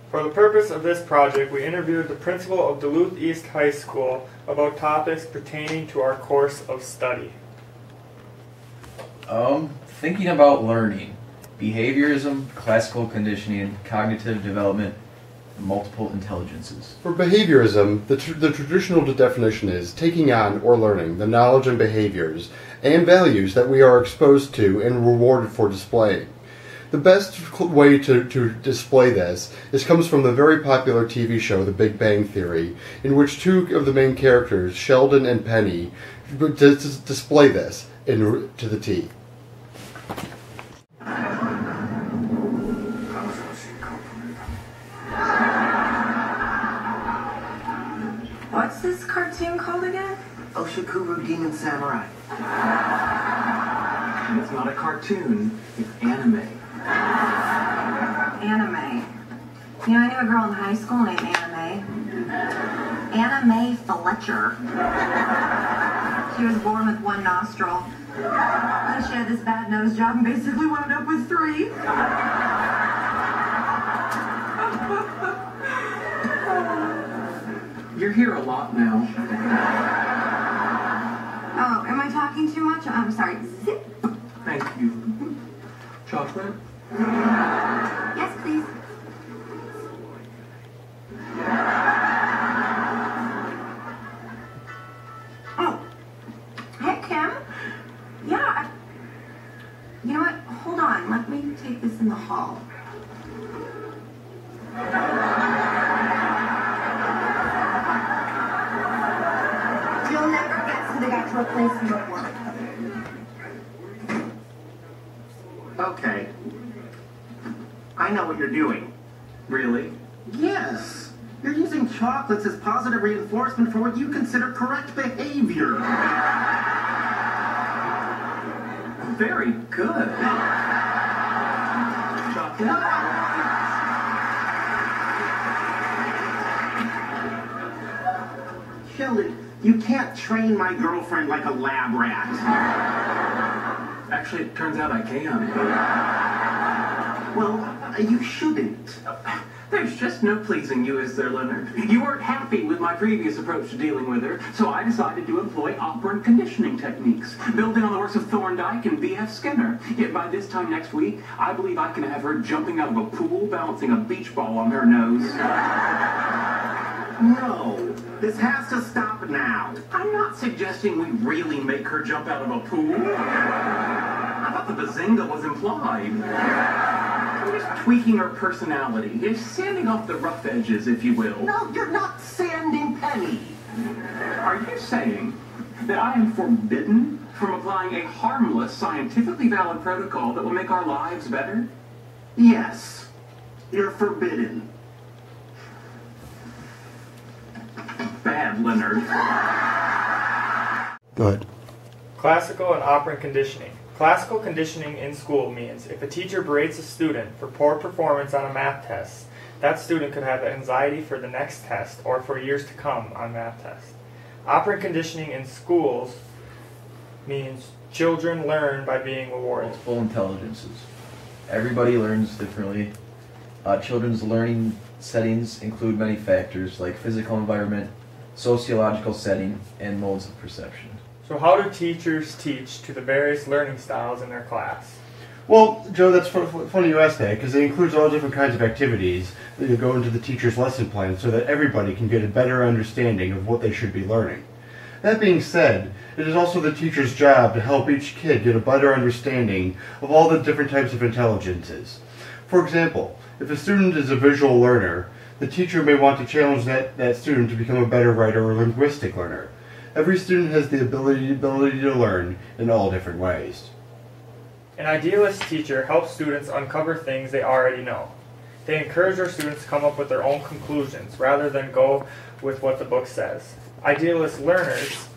For the purpose of this project, we interviewed the principal of Duluth East High School about topics pertaining to our course of study. Thinking about learning, behaviorism, classical conditioning, cognitive development, multiple intelligences. For behaviorism, the traditional definition is taking on or learning the knowledge and behaviors and values that we are exposed to and rewarded for displaying. The best way to display this comes from the very popular TV show The Big Bang Theory, in which two of the main characters, Sheldon and Penny, display this to the T. What's this cartoon called again? Oshikuru Demon Samurai. It's not a cartoon, it's anime. Anime. You know, I knew a girl in high school named Anime. Anime Fletcher. She was born with one nostril. Then she had this bad nose job and basically wound up with three. You're here a lot now. Oh, am I talking too much? I'm sorry. Zip. Thank you. Chocolate? Yes, please. Oh. Hey, Kim. Yeah. You know what? Hold on. Let me take this in the hall. You'll never guess who they got to replace you at work. Okay. I know what you're doing. Really? Yes. You're using chocolates as positive reinforcement for what you consider correct behavior. Very good. Chocolate? Sheldon, you can't train my girlfriend like a lab rat. Actually, it turns out I can. Well, you shouldn't. There's just no pleasing you, is there, Leonard? You weren't happy with my previous approach to dealing with her, so I decided to employ operant conditioning techniques, building on the works of Thorndike and B.F. Skinner. Yet by this time next week, I believe I can have her jumping out of a pool, balancing a beach ball on her nose. No, this has to stop now. I'm not suggesting we really make her jump out of a pool. I thought the bazinga was implied. I'm just tweaking her personality. Just sanding off the rough edges, if you will. No, you're not sanding Penny. Are you saying that I am forbidden from applying a harmless, scientifically valid protocol that will make our lives better? Yes, you're forbidden. Bad, Leonard. Good. Classical and operant conditioning. Classical conditioning in school means if a teacher berates a student for poor performance on a math test, that student could have anxiety for the next test or for years to come on math tests. Operant conditioning in schools means children learn by being rewarded. Multiple intelligences. Everybody learns differently. Children's learning settings include many factors like physical environment, sociological setting, and modes of perception. So how do teachers teach to the various learning styles in their class? Well, Joe, that's funny you ask that, because it includes all different kinds of activities that go into the teacher's lesson plan so that everybody can get a better understanding of what they should be learning. That being said, it is also the teacher's job to help each kid get a better understanding of all the different types of intelligences. For example, if a student is a visual learner, the teacher may want to challenge that student to become a better writer or linguistic learner. Every student has the ability to learn in all different ways. An idealist teacher helps students uncover things they already know. They encourage their students to come up with their own conclusions rather than go with what the book says. Idealist learners,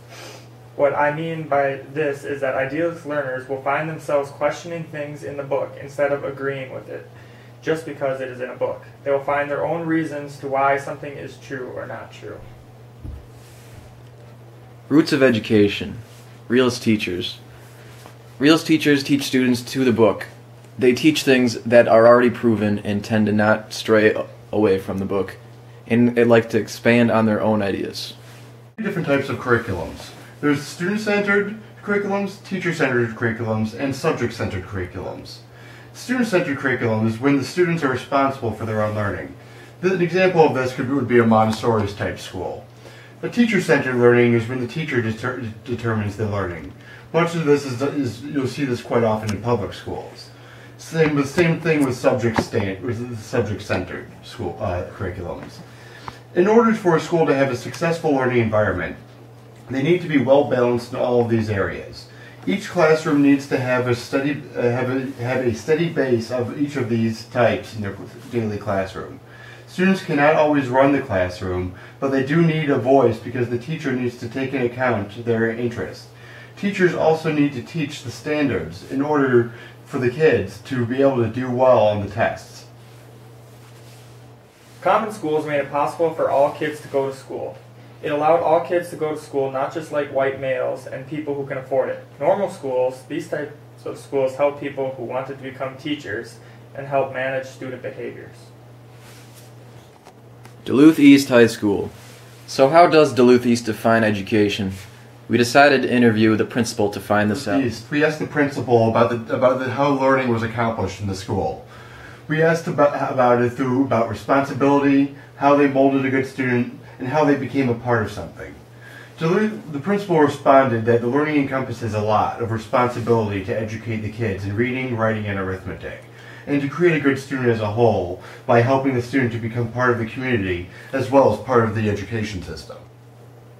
what I mean by this is that idealist learners will find themselves questioning things in the book instead of agreeing with it just because it is in a book. They will find their own reasons to why something is true or not true. Roots of education. Realist teachers. Realist teachers teach students to the book. They teach things that are already proven and tend to not stray away from the book, and they'd like to expand on their own ideas. Different types of curriculums. There's student-centered curriculums, teacher-centered curriculums, and subject-centered curriculums. Student-centered curriculum is when the students are responsible for their own learning. An example of this would be a Montessori type school. A teacher-centered learning is when the teacher determines the learning. Much of this is you'll see this quite often in public schools. Same thing with subject-centered school curriculums. In order for a school to have a successful learning environment, they need to be well balanced in all of these areas. Each classroom needs to have a steady base of each of these types in their daily classroom. Students cannot always run the classroom, but they do need a voice because the teacher needs to take into account their interests. Teachers also need to teach the standards in order for the kids to be able to do well on the tests. Common schools made it possible for all kids to go to school. It allowed all kids to go to school, not just like white males and people who can afford it. Normal schools, these types of schools help people who wanted to become teachers and help manage student behaviors. Duluth East High School. So how does Duluth East define education? We decided to interview the principal to find this out. We asked the principal about how learning was accomplished in the school. We asked about responsibility, how they molded a good student, and how they became a part of something. The principal responded that the learning encompasses a lot of responsibility to educate the kids in reading, writing, and arithmetic, and to create a good student as a whole by helping the student to become part of the community as well as part of the education system.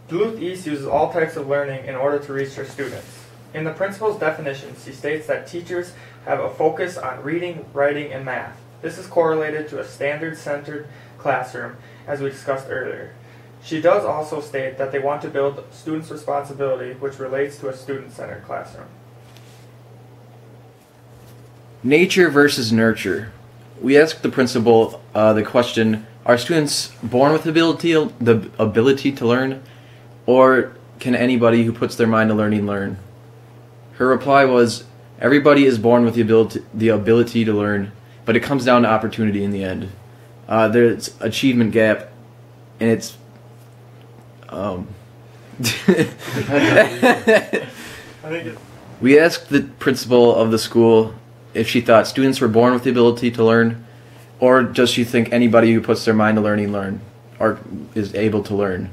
Duluth East uses all types of learning in order to reach their students. In the principal's definitions, she states that teachers have a focus on reading, writing, and math. This is correlated to a standard-centered classroom, as we discussed earlier. She does also state that they want to build students' responsibility, which relates to a student-centered classroom. Nature versus nurture. We asked the principal the question, are students born with the ability to learn, or can anybody who puts their mind to learning learn? Her reply was, everybody is born with the ability to learn, but it comes down to opportunity in the end. There's achievement gap, and it's we asked the principal of the school if she thought students were born with the ability to learn, or does she think anybody who puts their mind to learn, or is able to learn?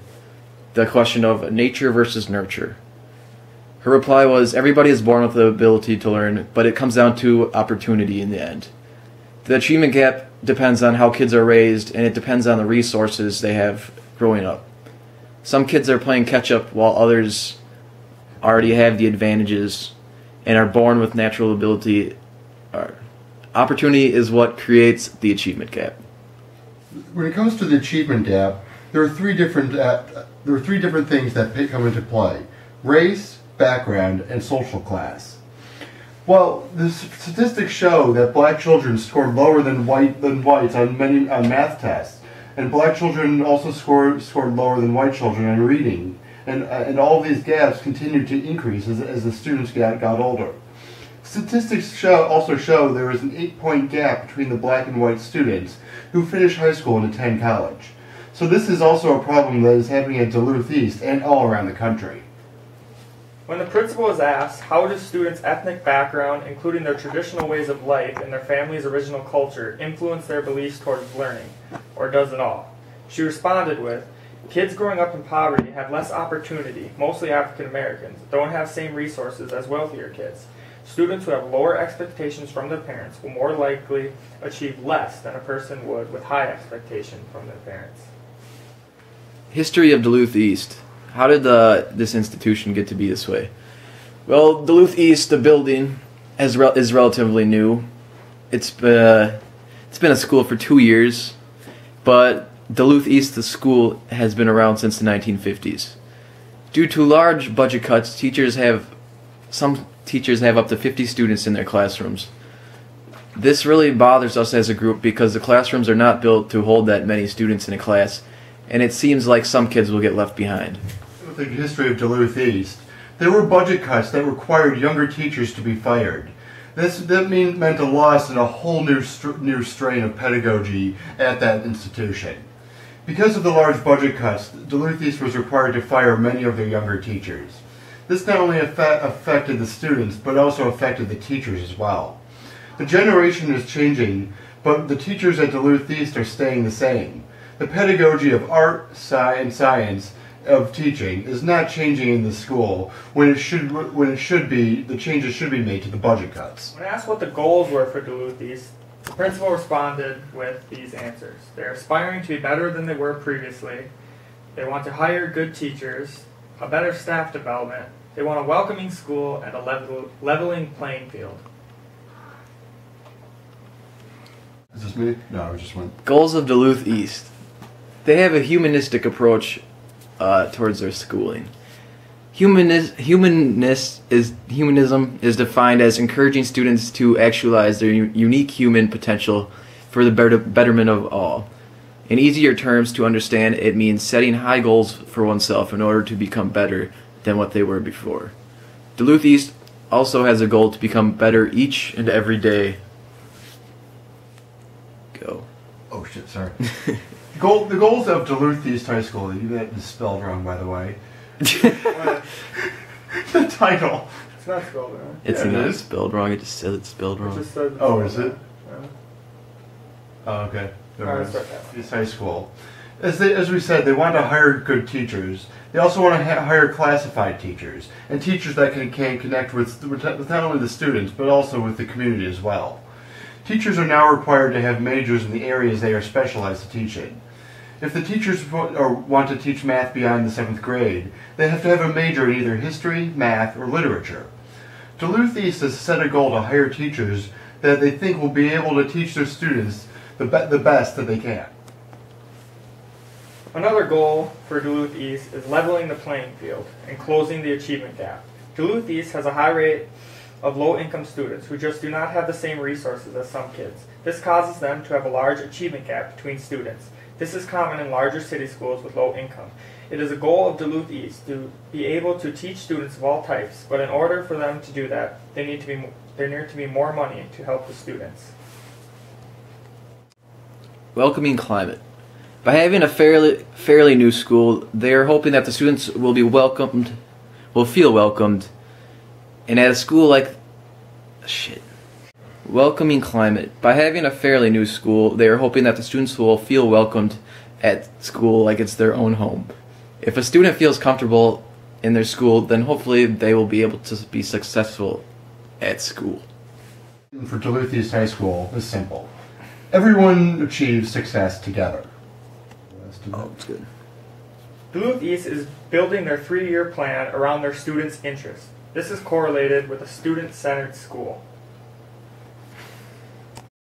The question of nature versus nurture. Her reply was, everybody is born with the ability to learn, but it comes down to opportunity in the end. The achievement gap depends on how kids are raised, and it depends on the resources they have growing up. Some kids are playing catch-up, while others already have the advantages and are born with natural ability. Opportunity is what creates the achievement gap. When it comes to the achievement gap, there are three different things that come into play: race, background, and social class. Well, the statistics show that black children scored lower than whites on math tests, and black children also scored lower than white children on reading, and all of these gaps continued to increase as the students got older. Statistics also show there is an 8-point gap between the black and white students who finish high school and attend college. So this is also a problem that is happening at Duluth East and all around the country. When the principal was asked, how does students' ethnic background, including their traditional ways of life and their family's original culture, influence their beliefs towards learning, or does it all? She responded with, kids growing up in poverty have less opportunity, mostly African Americans, don't have same resources as wealthier kids. Students who have lower expectations from their parents will more likely achieve less than a person would with high expectation from their parents. History of Duluth East. How did this institution get to be this way? Well, Duluth East, the building, is relatively new. It's been a school for 2 years, but Duluth East, the school, has been around since the 1950s. Due to large budget cuts, some teachers have up to 50 students in their classrooms. This really bothers us as a group because the classrooms are not built to hold that many students in a class, and it seems like some kids will get left behind. With the history of Duluth East, there were budget cuts that required younger teachers to be fired. That meant a loss and a whole new strain of pedagogy at that institution. Because of the large budget cuts, Duluth East was required to fire many of their younger teachers. This not only affected the students, but also affected the teachers as well. The generation is changing, but the teachers at Duluth East are staying the same. The pedagogy of art, and science of teaching is not changing in the school when it should be. The changes should be made to the budget cuts. When asked what the goals were for Duluth East, the principal responded with these answers. They're aspiring to be better than they were previously. They want to hire good teachers, a better staff development. They want a welcoming school and a leveling playing field. Is this me? No, I just went. Goals of Duluth East. They have a humanistic approach towards their schooling. Humanism is defined as encouraging students to actualize their unique human potential for the betterment of all. In easier terms to understand, it means setting high goals for oneself in order to become better than what they were before. Duluth East also has a goal to become better each and every day. Go. Oh shit, sorry. The goals of Duluth East High School, you got this spelled wrong by the way. The title. It's not spelled wrong. It's not spelled wrong, it just says it's spelled wrong. Oh, is it? Yeah. Oh, okay. Alright, start that. East High School. As we said, they want to hire good teachers. They also want to hire classified teachers and teachers that can connect with not only the students but also with the community as well. Teachers are now required to have majors in the areas they are specialized to teach in. If the teachers want to teach math beyond the 7th grade, they have to have a major in either history, math, or literature. Duluth East has set a goal to hire teachers that they think will be able to teach their students the best that they can. Another goal for Duluth East is leveling the playing field and closing the achievement gap. Duluth East has a high rate of low-income students who just do not have the same resources as some kids. This causes them to have a large achievement gap between students. This is common in larger city schools with low income. It is a goal of Duluth East to be able to teach students of all types, but in order for them to do that, there needs to be more money to help the students. Welcoming climate. By having a fairly new school, they are hoping that the students will feel welcomed, and at a school like Welcoming climate. By having a fairly new school, they are hoping that the students will feel welcomed at school like it's their own home. If a student feels comfortable in their school, then hopefully they will be able to be successful at school. For Duluth East High School is simple. Everyone achieves success together. Oh, it's good. Duluth East is building their 3-year plan around their students' interests. This is correlated with a student-centered school.